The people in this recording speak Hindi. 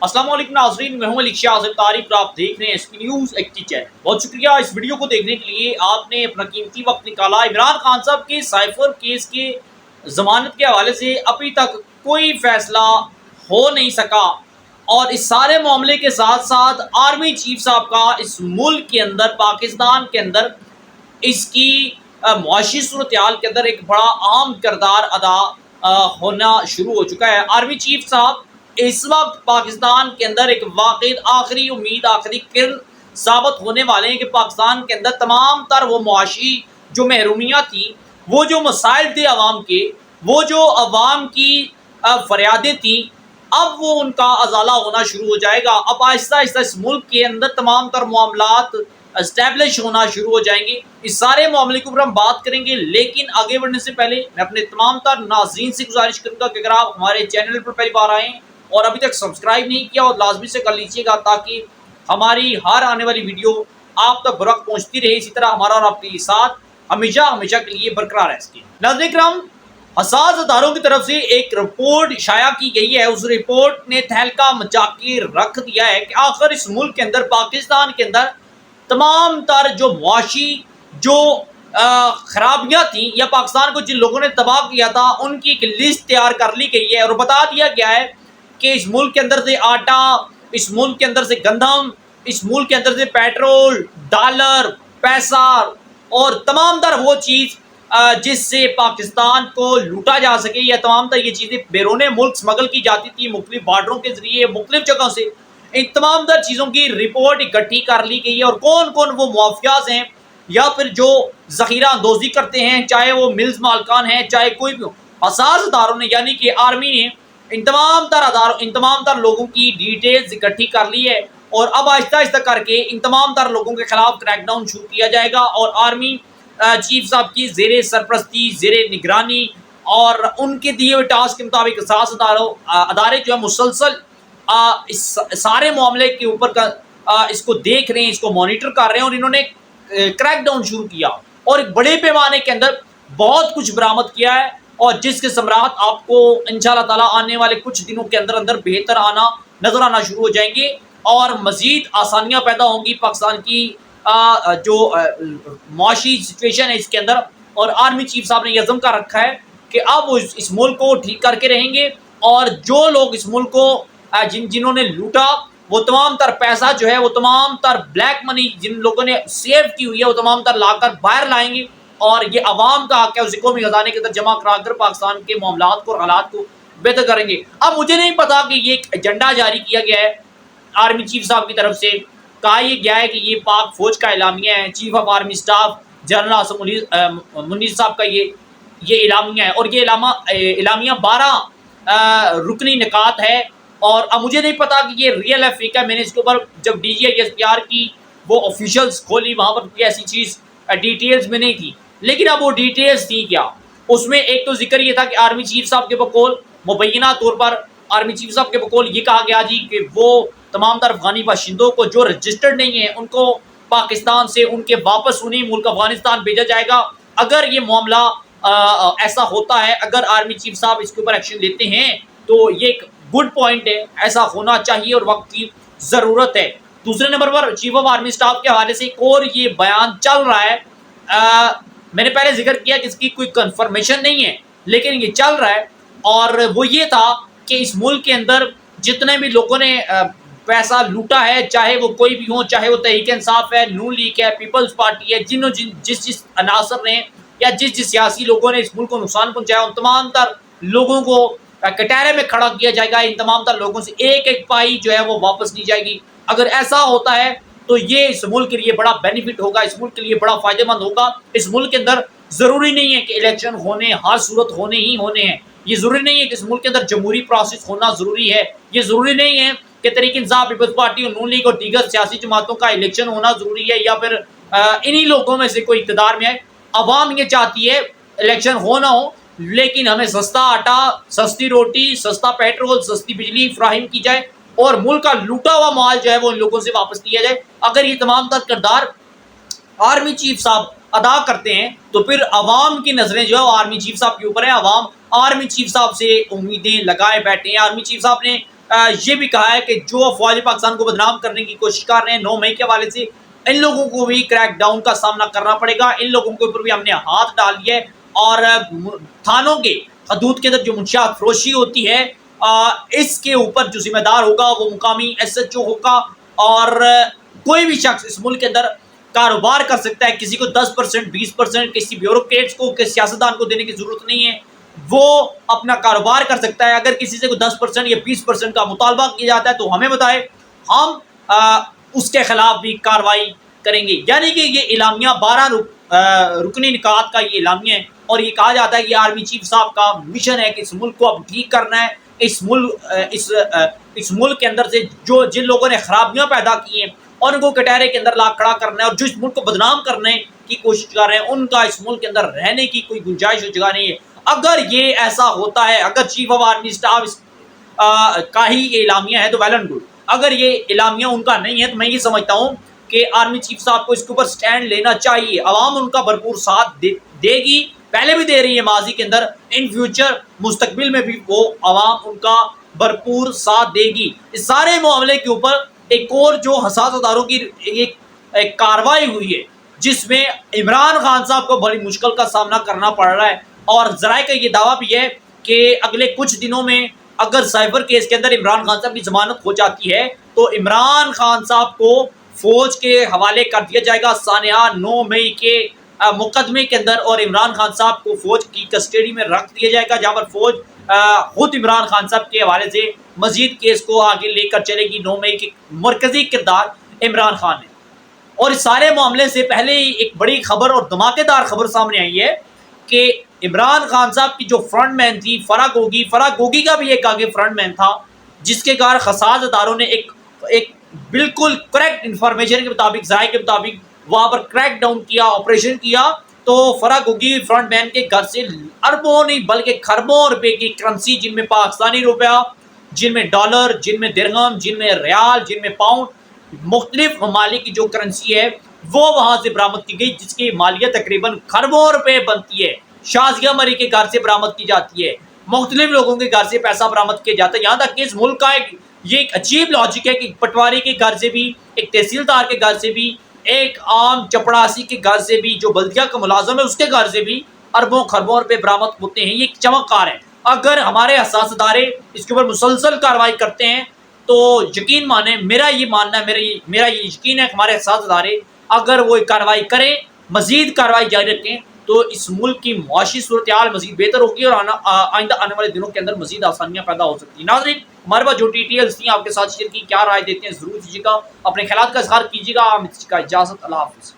अस्सलाम वालेकुम नाज़रीन, मैं हूं अली शाह तारिफ और आप देख रहे हैं एसपी न्यूज़ 80 चैनल। बहुत शुक्रिया इस वीडियो को देखने के लिए। आपने अपना कीमती वक्त निकाला। इमरान खान साहब के साइफर केस के जमानत के हवाले से अभी तक कोई फैसला हो नहीं सका और इस सारे मामले के साथ साथ आर्मी चीफ साहब का इस मुल्क के अंदर, पाकिस्तान के अंदर इसकी मुआशी सूरत हाल के अंदर एक बड़ा अहम किरदार अदा होना शुरू हो चुका है। आर्मी चीफ साहब इस वक्त पाकिस्तान के अंदर एक वाक़ई आखिरी उम्मीद, आखिरी किरण साबित होने वाले हैं कि पाकिस्तान के अंदर तमाम तर वो मुआशी जो महरूमियाँ थी, वो जो मसाइल थे आवाम के, वो जो अवाम की फरियादें थी, अब वो उनका अजाला होना शुरू हो जाएगा। अब आहिस्ता आहिस्ता इस मुल्क के अंदर तमाम तर मामलात एस्टेब्लिश होना शुरू हो जाएंगे। इस सारे मामले के ऊपर हम बात करेंगे, लेकिन आगे बढ़ने से पहले मैं अपने तमाम तर नाज़रीन से गुजारिश करूँगा कि अगर आप हमारे चैनल पर पहली बार आएँ और अभी तक सब्सक्राइब नहीं किया और लाजमी से कर लीजिएगा, ताकि हमारी हर आने वाली वीडियो आप तक बरवक्त पहुँचती रहे। इसी तरह हमारा और आपके साथ हमेशा हमेशा के लिए बरकरार है। इसकी नाज़रीन किराम, हसास अदारों की तरफ से एक रिपोर्ट शाया की गई है। उस रिपोर्ट ने तहलका मचा के रख दिया है कि आखिर इस मुल्क के अंदर, पाकिस्तान के अंदर तमाम तर जो मुआशी जो खराबियाँ थी या पाकिस्तान को जिन लोगों ने तबाह किया था, उनकी एक लिस्ट तैयार कर ली गई है और बता दिया गया है कि इस मुल्क के अंदर से आटा, इस मुल्क के अंदर से गंदम, इस मुल्क के अंदर से पेट्रोल, डॉलर, पैसा और तमाम तर वो चीज़ जिससे पाकिस्तान को लूटा जा सके, या तमाम तर ये चीज़ें बैरून मुल्क स्मगल की जाती थी मुख्तलिफ बार्डरों के जरिए, मुख्तलिफ जगहों से। इन तमाम तर चीज़ों की रिपोर्ट इकट्ठी कर ली गई है और कौन कौन वो मुआफियाज हैं या फिर जो ज़ख़ीरा अंदोज़ी करते हैं, चाहे वो मिल्स मालकान हैं, चाहे कोई भी हो। हसास अदारों ने यानी कि आर्मी ने इन तमाम तर लोगों की डिटेल्स इकट्ठी कर ली है और अब आहिस्ता आहिस्ता करके इन तमाम तर लोगों के खिलाफ क्रैकडाउन शुरू किया जाएगा और आर्मी चीफ साहब की ज़ेरे सरपरस्ती, ज़ेरे निगरानी और उनके दिए हुए टास्क के मुताबिक हसास अदारे जो है मुसलसल इस सारे मामले के ऊपर इसको देख रहे हैं, इसको मॉनिटर कर रहे हैं और इन्होंने क्रैकडाउन शुरू किया और एक बड़े पैमाने के अंदर बहुत कुछ बरामद किया है और जिसके समरात आपको इंशाल्लाह ताला आने वाले कुछ दिनों के अंदर अंदर बेहतर नजर आना शुरू हो जाएंगे और मजीद आसानियां पैदा होंगी पाकिस्तान की जो मुआशी सिचुएशन है इसके अंदर। और आर्मी चीफ साहब ने यह अज़म कर रखा है कि अब वो इस मुल्क को ठीक करके रहेंगे और जो लोग इस मुल्क को जिन्होंने लूटा, वो तमाम तर पैसा जो है, वो तमाम तर ब्लैक मनी जिन लोगों ने सेव की हुई है, वो तमाम तर लाकर बाहर लाएंगे और ये अवाम का हक है, उसे कौमी खजाने के अंदर जमा कराकर पाकिस्तान के मामलात को और हालात को बेहतर करेंगे। अब मुझे नहीं पता कि ये एक एजेंडा जारी किया गया है आर्मी चीफ साहब की तरफ से, कहा यह गया है कि ये पाक फौज का एलामिया है, chief of army staff general Asim Munir साहब का ये एलामिया है और ये एलामिया 12 रुकनी निकात है। और अब मुझे नहीं पता कि ये रियल है फेक है। मैंने इसके ऊपर जब DGISPR की वो ऑफिशियल्स खोली, वहाँ पर कोई ऐसी चीज़ डिटेल्स में नहीं थी, लेकिन अब वो डिटेल्स थी क्या, उसमें एक तो जिक्र ये था कि आर्मी चीफ साहब के बकौल मुबैना तौर पर आर्मी चीफ साहब के बकौल ये कहा गया जी कि वो तमाम तर अफगानी बाशिंदों को जो रजिस्टर्ड नहीं है उनको पाकिस्तान से उनके वापस उन्हीं मुल्क अफगानिस्तान भेजा जाएगा। अगर ये मामला ऐसा होता है, अगर आर्मी चीफ साहब इसके ऊपर एक्शन लेते हैं तो ये एक गुड पॉइंट है, ऐसा होना चाहिए और वक्त की ज़रूरत है। दूसरे नंबर पर चीफ ऑफ आर्मी स्टाफ के हवाले से एक और ये बयान चल रहा है। मैंने पहले जिक्र किया कि इसकी कोई कंफर्मेशन नहीं है, लेकिन ये चल रहा है और वो ये था कि इस मुल्क के अंदर जितने भी लोगों ने पैसा लूटा है, चाहे वो कोई भी हो, चाहे वो तहरीक इंसाफ है, नून लीग है, पीपल्स पार्टी है, जिस अनासर ने या जिस सियासी लोगों ने इस मुल्क को नुकसान पहुँचाया, उन तमाम तर लोगों को कटहरे में खड़ा किया जाएगा। इन तमाम तर लोगों से एक एक पाई जो है वो वापस ली जाएगी। अगर ऐसा होता है तो ये इस मुल्क के लिए बड़ा बेनिफिट होगा, इस मुल्क के लिए बड़ा फायदेमंद होगा। इस मुल्क के अंदर ज़रूरी नहीं है कि इलेक्शन होने हर सूरत होने ही होने हैं, ये ज़रूरी नहीं है कि इस मुल्क के अंदर जमहूरी प्रोसेस होना ज़रूरी है, ये ज़रूरी नहीं है कि तहरीक इंसाफ, पीपल्स पार्टी और नून लीग और दीगर सियासी जमातों का इलेक्शन होना ज़रूरी है या फिर इन्हीं लोगों में से कोई इक़्तिदार में आए। अवाम ये चाहती है इलेक्शन हो ना हो, लेकिन हमें सस्ता आटा, सस्ती रोटी, सस्ता पेट्रोल, सस्ती बिजली फ्राहिम की जाए और मुल्क का लूटा हुआ माल जो है वो इन लोगों से वापस लिया जाए। अगर ये तमाम तर किरदार आर्मी चीफ साहब अदा करते हैं तो फिर अवाम की नज़रें जो है वो आर्मी चीफ साहब के ऊपर है। अवाम आर्मी चीफ साहब से उम्मीदें लगाए बैठे हैं। आर्मी चीफ साहब ने ये भी कहा है कि जो अफवाज पाकिस्तान को बदनाम करने की कोशिश कर रहे हैं 9 मई के हवाले से, इन लोगों को भी क्रैक डाउन का सामना करना पड़ेगा। इन लोगों के ऊपर भी हमने हाथ डाल दिया है और थानों के हदूद के अंदर जो मुंशियात फरोशी होती है, इसके ऊपर जो जिम्मेदार होगा वो मुकामी SHO होगा। और कोई भी शख्स इस मुल्क के अंदर कारोबार कर सकता है। किसी को 10%, 20%, किसी ब्यूरोक्रेट्स को, किसी सियासतदान को देने की जरूरत नहीं है। वो अपना कारोबार कर सकता है। अगर किसी से कोई 10% या 20% का मुतालबा किया जाता है तो हमें बताए, हम उसके खिलाफ भी कार्रवाई करेंगे। यानी कि ये इलामिया 12 रुकनी निकात का ये इलामिया है और ये कहा जाता है कि आर्मी चीफ साहब का मिशन है कि इस मुल्क को अब ठीक करना है। इस मुल्क के अंदर से जो जिन लोगों ने खराबियां पैदा की हैं और उनको कटहरे के अंदर ला खड़ा करना है, और जो इस मुल्क को बदनाम करने की कोशिश कर रहे हैं उनका इस मुल्क के अंदर रहने की कोई गुंजाइश जगह नहीं है। अगर ये ऐसा होता है, अगर चीफ ऑफ आर्मी स्टाफ का ही ये इलामिया है तो वेल एंड गुड। अगर ये इलामिया उनका नहीं है तो मैं ये समझता हूँ कि आर्मी चीफ साहब को इसके ऊपर स्टैंड लेना चाहिए। अवाम उनका भरपूर साथ देगी, पहले भी दे रही है माजी के अंदर, इन फ्यूचर मुस्तकबिल में भी वो अवाम उनका भरपूर साथ देगी। इस सारे मामले के ऊपर एक और जो हसास अदारों की एक कार्रवाई हुई है जिसमें इमरान खान साहब को बड़ी मुश्किल का सामना करना पड़ रहा है। और जराए का ये दावा भी है कि अगले कुछ दिनों में अगर साइबर केस के अंदर इमरान खान साहब की जमानत हो जाती है तो इमरान खान साहब को फौज के हवाले कर दिया जाएगा सानिया 9 मई के मुकदमे के अंदर, और इमरान खान साहब को फौज की कस्टडी में रख दिया जाएगा, जहां पर फौज खुद इमरान खान साहब के हवाले से मजीद केस को आगे लेकर चलेगी। 9 मई के मरकजी किरदार इमरान खान है। और इस सारे मामले से पहले ही एक बड़ी खबर और धमाकेदार खबर सामने आई है कि इमरान खान साहब की जो फ्रंट मैन थी फराह गोगी का भी एक आगे फ्रंट मैन था, जिसके कारण खसास अदारों ने एक बिल्कुल करेक्ट इंफॉर्मेशन के मुताबिक, ज़राए के मुताबिक वहां पर क्रैक डाउन किया, ऑपरेशन किया। तो फराह गोगी फ्रंट मैन के घर से अरबों नहीं बल्कि खरबों रुपए की करेंसी, जिनमें पाकिस्तानी रुपया, जिनमें डॉलर, जिनमें दिरहम, जिनमें रियाल, जिनमें पाउंड, मुख्तलिफ ममालिक की जो करेंसी है वो वहां से बरामद की गई, जिसकी मालियत तकरीबन खरबों रुपए बनती है। शाजिया मरी के घर से बरामद की जाती है, मुख्तलिफ लोगों के घर से पैसा बरामद किया जाता है। यहाँ तक कि इस मुल्क का ये एक अजीब लॉजिक है कि पटवारी के घर से भी, एक तहसीलदार के घर से भी, एक आम चपड़ासी के घर से भी, जो बल्दिया का मुलाजम है उसके घर से भी अरबों खरबों रुपए बरामद होते हैं। ये एक चमत्कार है। अगर हमारे हसास अदारे इसके ऊपर मुसलसल कार्रवाई करते हैं तो यकीन माने, मेरा ये मानना है, मेरा ये यकीन है कि हमारे हसास अदारे अगर वो कार्रवाई करें, मजीद कार्रवाई जारी रखें तो इस मुल्क की मुआशी सूरत हाल मजीद बेहतर होगी और आइंदा आने वाले दिनों के अंदर मजीद आसानियां पैदा हो सकती है। नाज़रीन, हमारे पास जो डिटेल्स थी आपके साथ शेयर की, क्या राय देते हैं जरूर कीजिएगा, अपने ख्यालात का इजहार कीजिएगा। इजाज़त, अल्लाह हाफ़िज़।